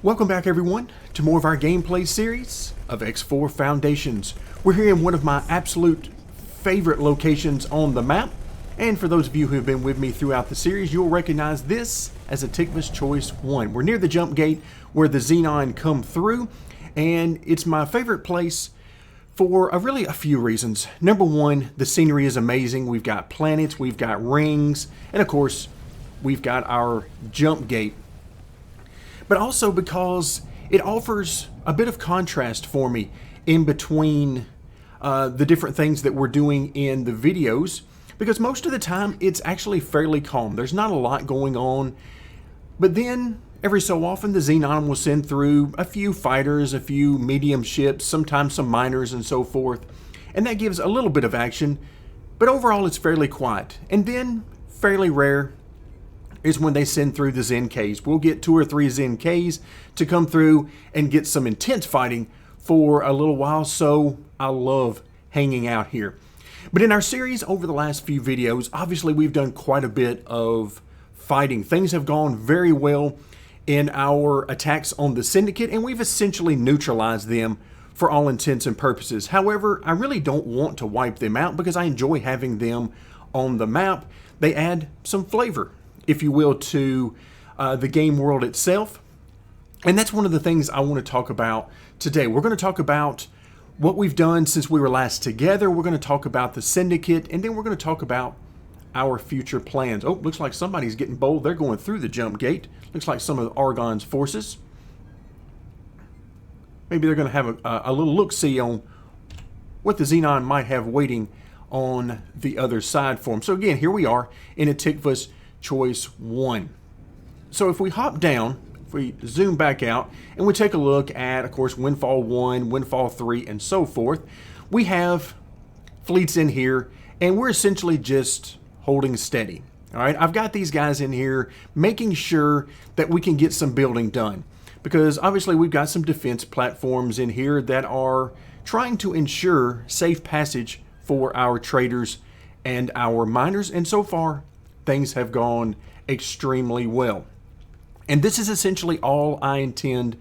Welcome back everyone to more of our gameplay series of X4 Foundations. We're here in one of my absolute favorite locations on the map, and for those of you who have been with me throughout the series, you'll recognize this as Atikva's Choice 1. We're near the jump gate where the Xenon come through, and it's my favorite place for really a few reasons. Number one, the scenery is amazing. We've got planets, we've got rings, and of course, we've got our jump gate. But also because it offers a bit of contrast for me in between the different things that we're doing in the videos, because most of the time it's actually fairly calm. There's not a lot going on, but then every so often the Xenon will send through a few fighters, a few medium ships, sometimes some miners and so forth, and that gives a little bit of action, but overall it's fairly quiet. And then, fairly rare, is when they send through the Zen-Ks. We'll get 2 or 3 Zen-Ks to come through and get some intense fighting for a little while, so I love hanging out here. But in our series over the last few videos, obviously we've done quite a bit of fighting. Things have gone very well in our attacks on the Syndicate, and we've essentially neutralized them for all intents and purposes. However, I really don't want to wipe them out because I enjoy having them on the map. They add some flavor, if you will, to the game world itself. And that's one of the things I want to talk about today. We're going to talk about what we've done since we were last together. We're going to talk about the Syndicate, and then we're going to talk about our future plans. Oh, looks like somebody's getting bold. They're going through the jump gate. Looks like some of Argon's forces. Maybe they're going to have a little look-see on what the Xenon might have waiting on the other side for them. So again, here we are in Atikva's Choice 1. So if we hop down, if we zoom back out, and we take a look at, of course, Windfall 1, Windfall 3, and so forth, we have fleets in here, and we're essentially just holding steady. All right, I've got these guys in here making sure that we can get some building done, because obviously we've got some defense platforms in here that are trying to ensure safe passage for our traders and our miners, and so far things have gone extremely well. And this is essentially all I intend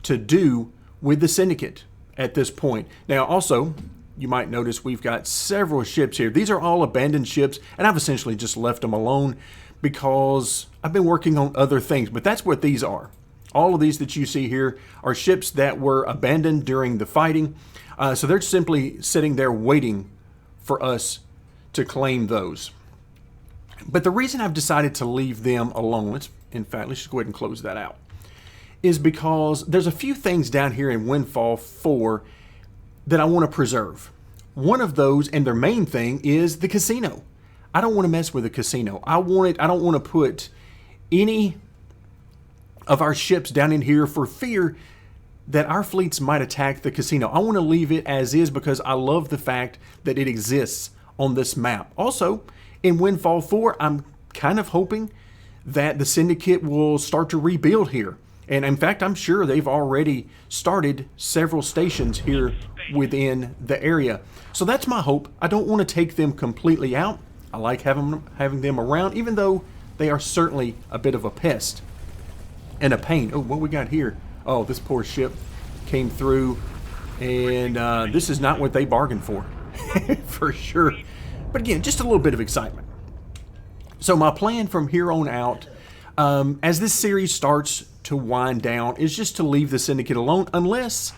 to do with the Syndicate at this point. Now also, you might notice we've got several ships here. These are all abandoned ships, and I've essentially just left them alone because I've been working on other things, but that's what these are. All of these that you see here are ships that were abandoned during the fighting, so they're simply sitting there waiting for us to claim those. But the reason I've decided to leave them alone, let's just go ahead and close that out, is because there's a few things down here in Windfall 4 that I want to preserve. One of those, and their main thing, is the casino. I don't want to mess with the casino. I don't want to put any of our ships down in here for fear that our fleets might attack the casino. I want to leave it as is because I love the fact that it exists on this map. Also, in Windfall 4, I'm kind of hoping that the Syndicate will start to rebuild here. And in fact, I'm sure they've already started several stations here within the area. So that's my hope. I don't want to take them completely out. I like having them around, even though they are certainly a bit of a pest and a pain. Oh, what we got here? Oh, this poor ship came through, and this is not what they bargained for, for sure. But again, just a little bit of excitement. So my plan from here on out, as this series starts to wind down, is just to leave the Syndicate alone unless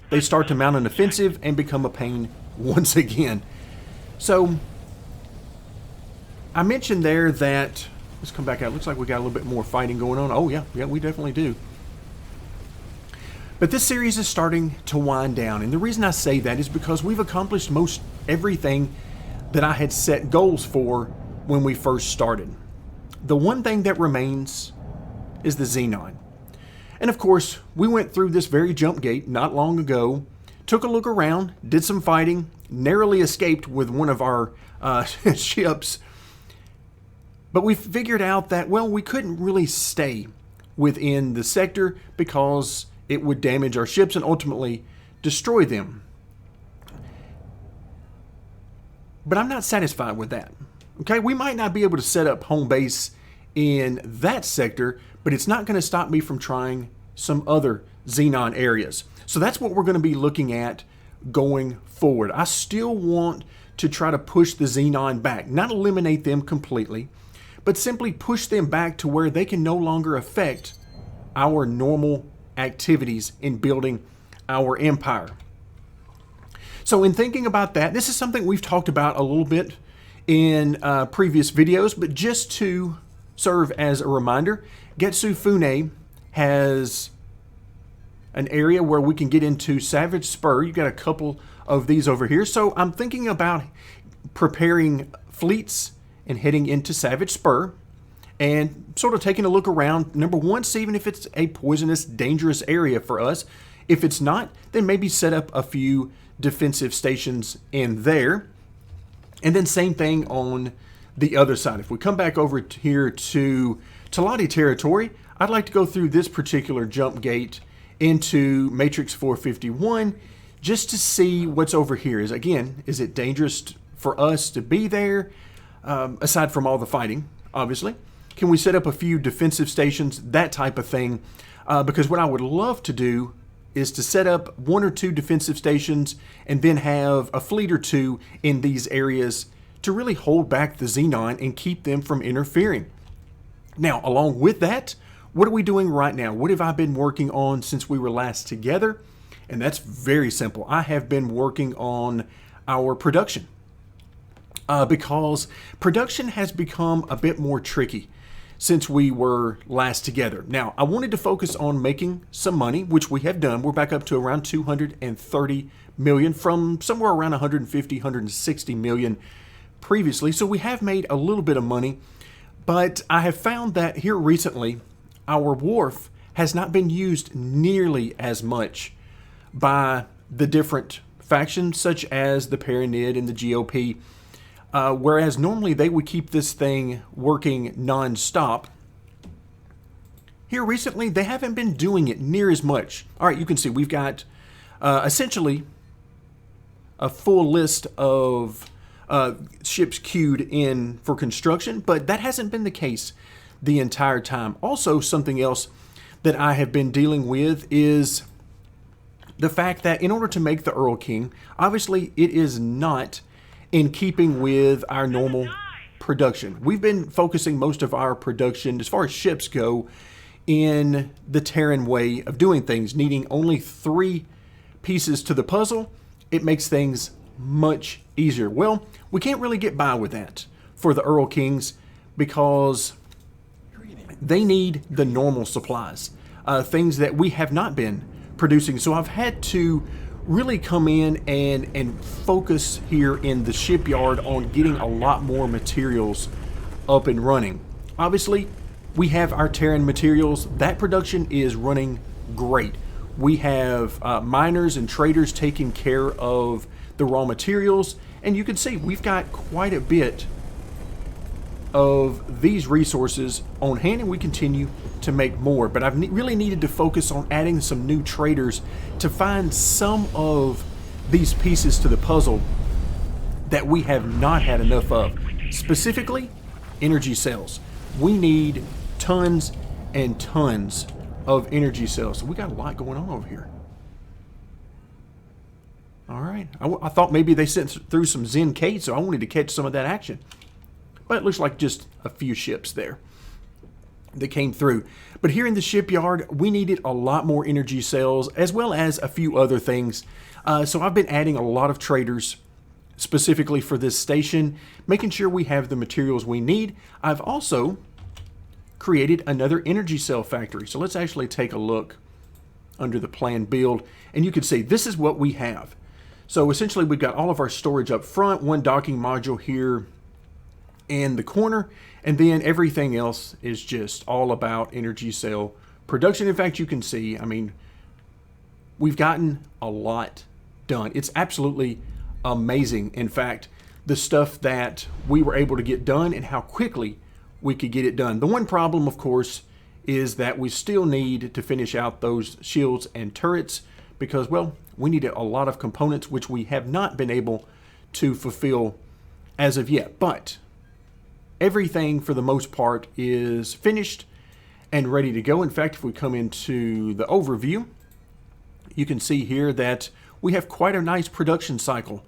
they start to mount an offensive and become a pain once again. So I mentioned there that, let's come back out. Looks like we got a little bit more fighting going on. Oh yeah, we definitely do. But this series is starting to wind down, and the reason I say that is because we've accomplished most everything that I had set goals for when we first started. The one thing that remains is the Xenon. And of course, we went through this very jump gate not long ago, took a look around, did some fighting, narrowly escaped with one of our ships, but we figured out that, well, we couldn't really stay within the sector because it would damage our ships and ultimately destroy them. But I'm not satisfied with that. Okay, we might not be able to set up home base in that sector, but it's not going to stop me from trying some other xenon areas. So that's what we're going to be looking at going forward. I still want to try to push the xenon back, not eliminate them completely, but simply push them back to where they can no longer affect our normal activities in building our empire. So in thinking about that, this is something we've talked about a little bit in previous videos, but just to serve as a reminder, Getsu Fune has an area where we can get into Savage Spur. You've got a couple of these over here. So I'm thinking about preparing fleets and heading into Savage Spur and sort of taking a look around. Number one, seeing if it's a poisonous, dangerous area for us. If it's not, then maybe set up a few defensive stations in there. And then same thing on the other side. If we come back over here to Talati territory, I'd like to go through this particular jump gate into Matrix 451 just to see what's over here. Is it dangerous for us to be there, aside from all the fighting, obviously? Can we set up a few defensive stations, that type of thing? Because what I would love to do is to set up 1 or 2 defensive stations and then have a fleet or 2 in these areas to really hold back the Xenon and keep them from interfering. Now, along with that, what are we doing right now? What have I been working on since we were last together? And that's very simple. I have been working on our production because production has become a bit more tricky since we were last together. Now, I wanted to focus on making some money, which we have done. We're back up to around 230 million from somewhere around 150, 160 million previously. So we have made a little bit of money, but I have found that here recently, our wharf has not been used nearly as much by the different factions, such as the Paranid and the GOP, whereas normally they would keep this thing working non-stop. Here recently, they haven't been doing it near as much. All right, you can see we've got essentially a full list of ships queued in for construction, but that hasn't been the case the entire time. Also, something else that I have been dealing with is the fact that in order to make the Earl King, obviously it is not in keeping with our normal production. We've been focusing most of our production, as far as ships go, in the Terran way of doing things, needing only 3 pieces to the puzzle. It makes things much easier. Well, we can't really get by with that for the Earl Kings because they need the normal supplies, things that we have not been producing. So I've had to really come in and focus here in the shipyard on getting a lot more materials up and running. Obviously, we have our Terran materials. That production is running great. We have miners and traders taking care of the raw materials, and you can see we've got quite a bit of these resources on hand, and we continue to make more. But I've really needed to focus on adding some new traders to find some of these pieces to the puzzle that we have not had enough of. Specifically, energy cells. We need tons and tons of energy cells. So we got a lot going on over here. All right. I thought maybe they sent through some Zen Kate, so I wanted to catch some of that action. But it looks like just a few ships there that came through. But here in the shipyard, we needed a lot more energy cells, as well as a few other things. So I've been adding a lot of traders specifically for this station, making sure we have the materials we need. I've also created another energy cell factory. So let's actually take a look under the plan build, and you can see this is what we have. So essentially we've got all of our storage up front, one docking module here in the corner, and then everything else is just all about energy cell production. In fact, you can see, I mean, we've gotten a lot done. It's absolutely amazing. In fact, the stuff that we were able to get done and how quickly we could get it done. The one problem, of course, is that we still need to finish out those shields and turrets because, well, we needed a lot of components, which we have not been able to fulfill as of yet. But everything, for the most part, is finished, and ready to go. In fact, if we come into the overview, you can see here that we have quite a nice production cycle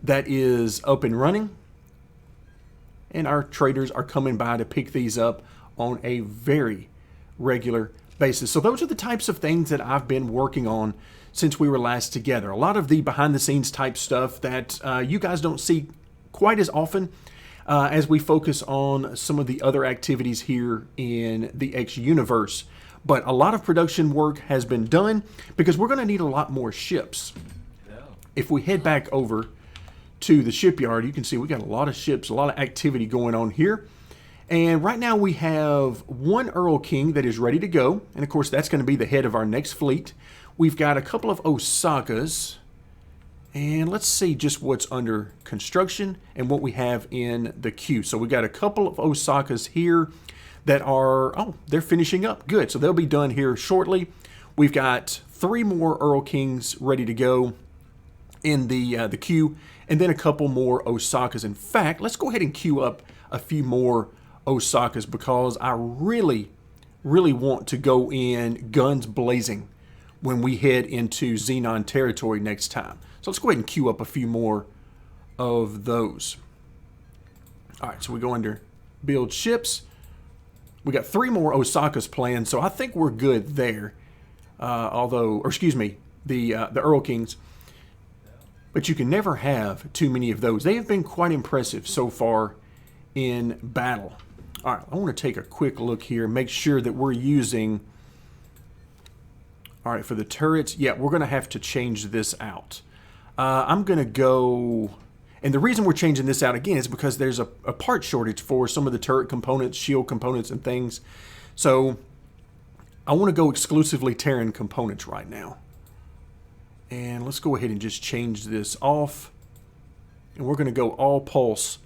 that is up and running. And our traders are coming by to pick these up on a very regular basis. So those are the types of things that I've been working on since we were last together. A lot of the behind the scenes type stuff that you guys don't see quite as often as we focus on some of the other activities here in the X universe. But a lot of production work has been done because we're going to need a lot more ships. If we head back over to the shipyard, you can see we got a lot of ships, a lot of activity going on here. And right now we have one Earl King that is ready to go. And of course, that's going to be the head of our next fleet. We've got a couple of Osakas. And let's see just what's under construction and what we have in the queue. So we got a couple of Osakas here that are, oh, they're finishing up. Good. So they'll be done here shortly. We've got 3 more Earl Kings ready to go in the queue, and then a couple more Osakas. In fact, let's go ahead and queue up a few more Osakas because I really want to go in guns blazing when we head into Xenon territory next time. So let's go ahead and queue up a few more of those. All right, so we go under build ships. We got 3 more Osakas planned, so I think we're good there. The Earl Kings. But you can never have too many of those. They have been quite impressive so far in battle. All right, I want to take a quick look here, make sure that we're using... All right, for the turrets, yeah, we're going to have to change this out. I'm going to go... And the reason we're changing this out, again, is because there's a part shortage for some of the turret components, shield components, and things. So I want to go exclusively Terran components right now. And let's go ahead and just change this off. And we're going to go all pulse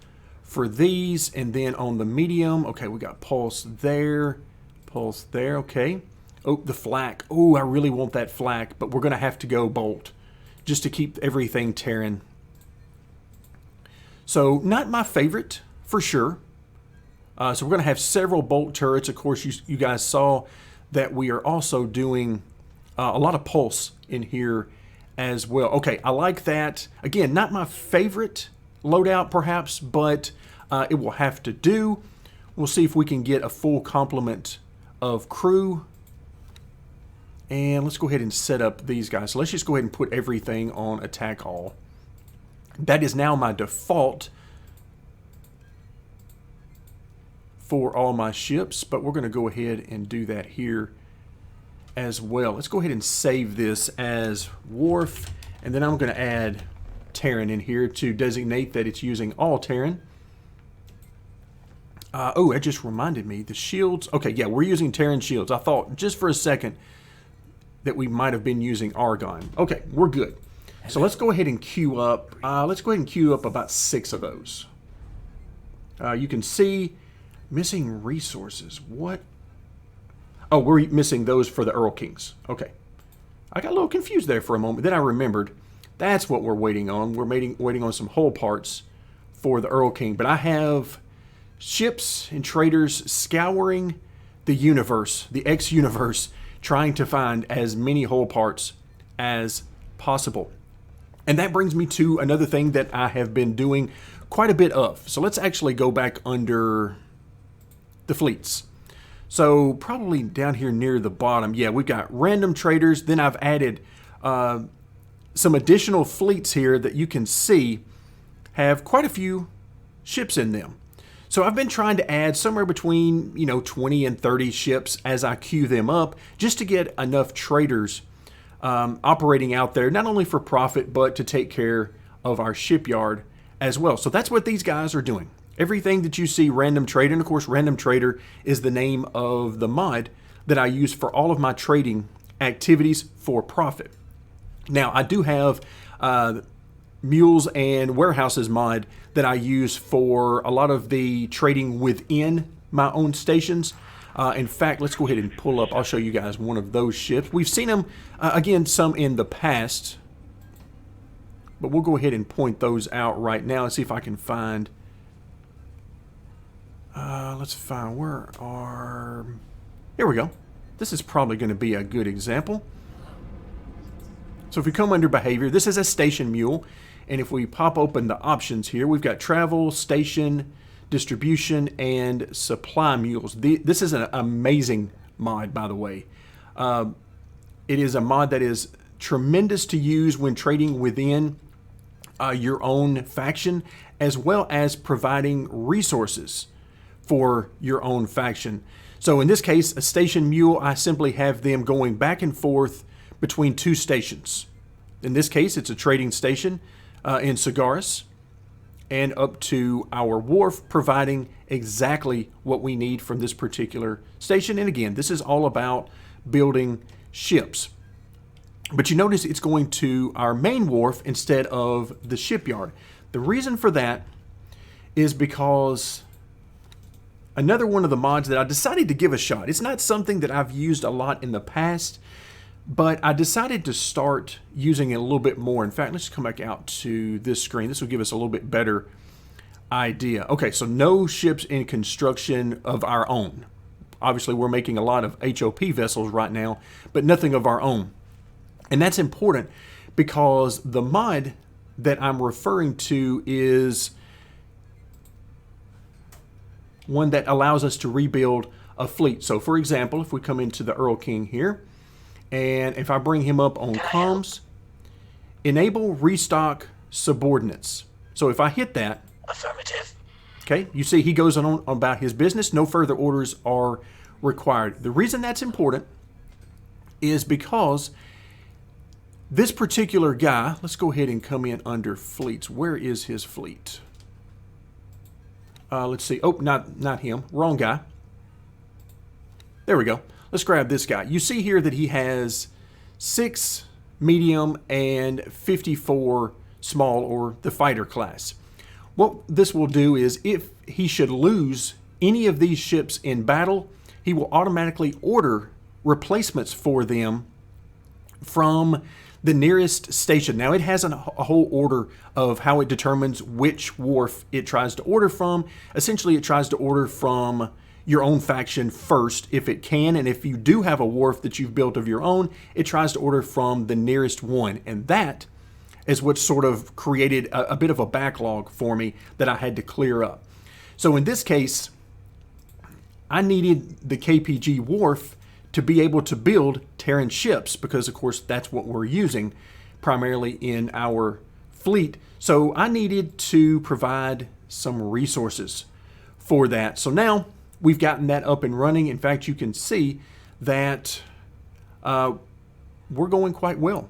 for these. And then on the medium, okay, we got pulse there, okay. Oh, the flak. Oh, I really want that flak, but we're going to have to go bolt just to keep everything Terran. So not my favorite, for sure. So we're going to have several bolt turrets. Of course, you guys saw that we are also doing a lot of pulse in here as well. Okay, I like that. Again, not my favorite loadout perhaps, but it will have to do. We'll see if we can get a full complement of crew. And let's go ahead and set up these guys. So let's just go ahead and put everything on attack all. That is now my default for all my ships, but we're going to go ahead and do that here as well. Let's go ahead and save this as wharf, and then I'm going to add Terran in here to designate that it's using all Terran. Oh, that just reminded me, the shields. Okay, yeah, we're using Terran shields. I thought just for a second that we might have been using Argon. Okay, we're good. So let's go ahead and queue up. Let's go ahead and queue up about 6 of those. You can see missing resources. What? Oh, we're missing those for the Earl Kings. Okay. I got a little confused there for a moment. Then I remembered that's what we're waiting on. We're waiting on some hull parts for the Earl King. But I have ships and traders scouring the universe, the X universe, trying to find as many hull parts as possible. And that brings me to another thing that I have been doing quite a bit of. So let's actually go back under the fleets. So probably down here near the bottom, yeah, we've got random traders. Then I've added some additional fleets here that you can see have quite a few ships in them. So I've been trying to add somewhere between, 20 and 30 ships as I queue them up, just to get enough traders operating out there, not only for profit, but to take care of our shipyard as well. So that's what these guys are doing. Everything that you see Random Trader, and of course Random Trader is the name of the mod that I use for all of my trading activities for profit. Now I do have Mules and Warehouses mod that I use for a lot of the trading within my own stations. In fact, let's go ahead and pull up. I'll show you guys one of those ships. We've seen them, again, some in the past. But we'll go ahead and point those out right now and see if I can find... let's find, where are... Here we go. This is probably going to be a good example. So if we come under behavior, this is a station mule. And if we pop open the options here, we've got travel, station, distribution, and supply mules. This is an amazing mod, by the way. It is a mod that is tremendous to use when trading within your own faction, as well as providing resources for your own faction. So in this case, a station mule, I simply have them going back and forth between two stations. In this case, it's a trading station in Cigaris, and up to our wharf, providing exactly what we need from this particular station. And again, this is all about building ships. But you notice it's going to our main wharf instead of the shipyard. The reason for that is because another one of the mods that I decided to give a shot. It's not something that I've used a lot in the past, but I decided to start using it a little bit more. In fact, let's come back out to this screen. This will give us a little bit better idea. Okay, so no ships in construction of our own. Obviously, we're making a lot of HOP vessels right now, but nothing of our own. And that's important because the mod that I'm referring to is one that allows us to rebuild a fleet. So for example, if we come into the Earl King here, and if I bring him up on comms, enable restock subordinates. So if I hit that, affirmative. Okay, you see he goes on about his business. No further orders are required. The reason that's important is because this particular guy, let's go ahead and come in under fleets. Where is his fleet? Let's see. Oh, not him. Wrong guy. There we go. Let's grab this guy. You see here that he has 6 medium and 54 small, or the fighter class. What this will do is if he should lose any of these ships in battle, he will automatically order replacements for them from the nearest station. Now it has a whole order of how it determines which wharf it tries to order from. Essentially, it tries to order from your own faction first if it can, and if you do have a wharf that you've built of your own, it tries to order from the nearest one. And that is what sort of created a bit of a backlog for me that I had to clear up. So in this case, I needed the KPG wharf to be able to build Terran ships because, of course, that's what we're using primarily in our fleet. So I needed to provide some resources for that. So now we've gotten that up and running. In fact, you can see that we're going quite well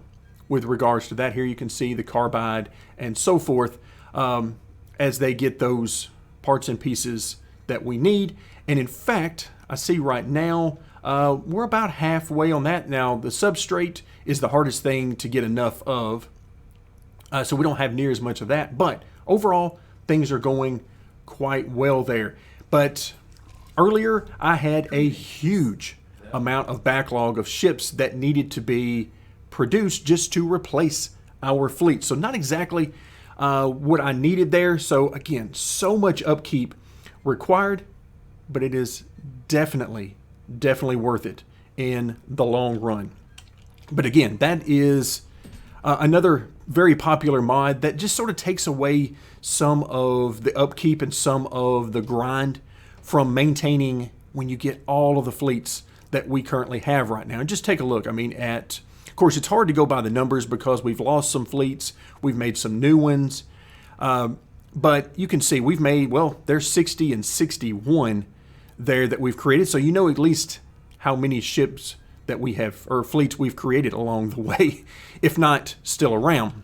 with regards to that. Here you can see the carbide and so forth as they get those parts and pieces that we need. And in fact, I see right now we're about halfway on that. Now, the substrate is the hardest thing to get enough of, so we don't have near as much of that. But overall, things are going quite well there. But earlier, I had a huge amount of backlog of ships that needed to be produced just to replace our fleet. So not exactly what I needed there. So again, so much upkeep required, but it is definitely worth it in the long run. But again, that is another very popular mod that just sort of takes away some of the upkeep and some of the grind from maintaining when you get all of the fleets that we currently have right now. And just take a look. I mean, of course, it's hard to go by the numbers because we've lost some fleets. We've made some new ones. But you can see we've made, well, there's 60 and 61 there that we've created. So you know at least how many ships that we have, or fleets we've created along the way, if not still around.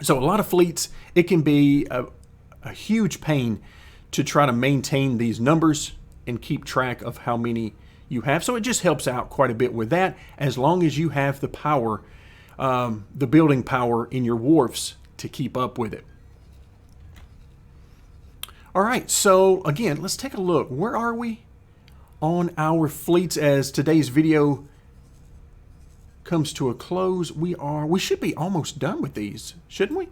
So a lot of fleets, it can be a huge pain to try to maintain these numbers and keep track of how many you have. So it just helps out quite a bit with that, as long as you have the power, the building power in your wharfs to keep up with it. All right, so again, let's take a look. Where are we on our fleets as today's video comes to a close? We should be almost done with these, shouldn't we?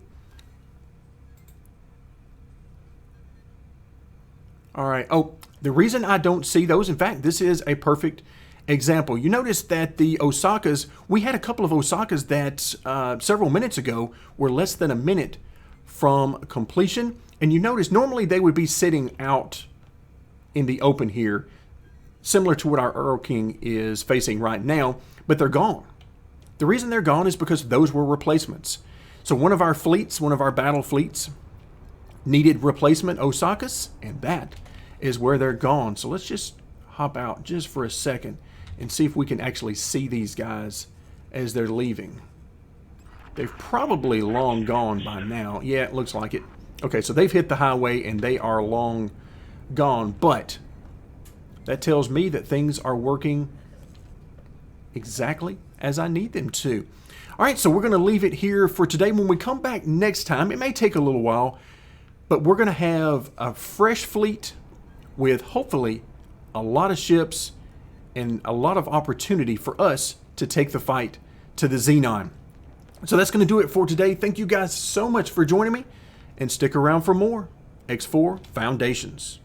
All right. Oh, The reason I don't see those, in fact, this is a perfect example. You notice that the Osakas, we had a couple of Osakas that several minutes ago were less than a minute from completion. And you notice normally they would be sitting out in the open here, similar to what our Earl King is facing right now, but they're gone. The reason they're gone is because those were replacements. So one of our fleets, one of our battle fleets, needed replacement Osakas, and that is where they're gone. So let's just hop out just for a second and see if we can actually see these guys as they're leaving. They've probably long gone by now. Yeah, it looks like it. Okay, so they've hit the highway and they are long gone, but that tells me that things are working exactly as I need them to. All right, so we're going to leave it here for today. When we come back next time, it may take a little while, but we're going to have a fresh fleet with hopefully a lot of ships and a lot of opportunity for us to take the fight to the Xenon. So that's going to do it for today. Thank you guys so much for joining me, and stick around for more X4 Foundations.